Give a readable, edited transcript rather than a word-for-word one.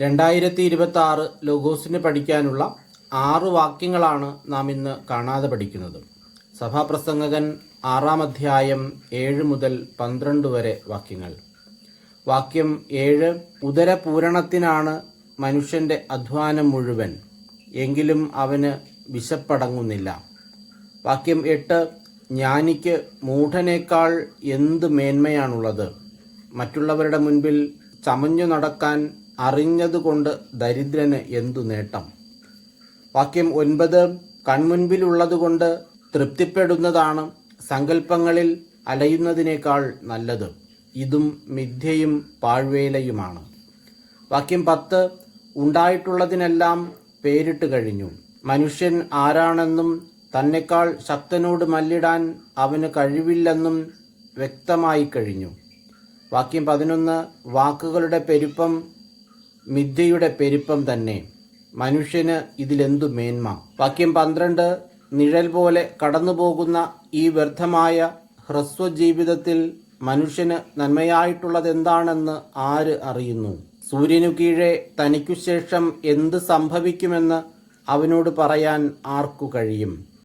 2026 ലോഗോസിന് പഠിക്കാനുള്ള 6 വാക്യങ്ങളാണ് നാം ഇന്ന് കാണാതെ പഠിക്കുന്നത്. സഭാപ്രസംഗകൻ 6-ാം അധ്യായം 7 മുതൽ 12 വരെ വാക്യങ്ങൾ. വാക്യം 7: ഉദരപൂരണത്തിനാണ് മനുഷ്യൻ്റെ അധ്വാനം മുഴുവൻ, എങ്കിലും അവന് വിശപ്പടങ്ങുന്നില്ല. വാക്യം 8: ജ്ഞാനിക്ക് മൂഢനേക്കാൾ എന്ത് മേന്മയാണുള്ളത്, മറ്റുള്ളവരുടെ മുൻപിൽ ചമഞ്ഞു നടക്കാൻ അറിഞ്ഞതുകൊണ്ട് ദരിദ്രന് എന്തു നേട്ടം. വാക്യം 9: കൺമുൻപിലുള്ളതുകൊണ്ട് തൃപ്തിപ്പെടുന്നതാണ് സങ്കല്പങ്ങളിൽ അലയുന്നതിനേക്കാൾ നല്ലത്, ഇതും മിഥ്യയും പാഴ്വേലയുമാണ്. വാക്യം 10: ഉണ്ടായിട്ടുള്ളതിനെല്ലാം പേരിട്ട് കഴിഞ്ഞു, മനുഷ്യൻ ആരാണെന്നും തന്നെക്കാൾ ശക്തനോട് മല്ലിടാൻ അവന് കഴിവില്ലെന്നും വ്യക്തമായി കഴിഞ്ഞു. വാക്യം 11: വാക്കുകളുടെ പെരുപ്പം മിഥ്യയുടെ പെരുപ്പം തന്നെ, മനുഷ്യന് ഇതിലെന്തു മേന്മ. വാക്യം 12: നിഴൽ പോലെ കടന്നുപോകുന്ന ഈ വ്യർത്ഥമായ ഹ്രസ്വജീവിതത്തിൽ മനുഷ്യന് നന്മയായിട്ടുള്ളതെന്താണെന്ന് ആര് അറിയുന്നു? സൂര്യനു കീഴെ തനിക്കു ശേഷം എന്ത് സംഭവിക്കുമെന്ന് അവനോട് പറയാൻ ആർക്കു കഴിയും?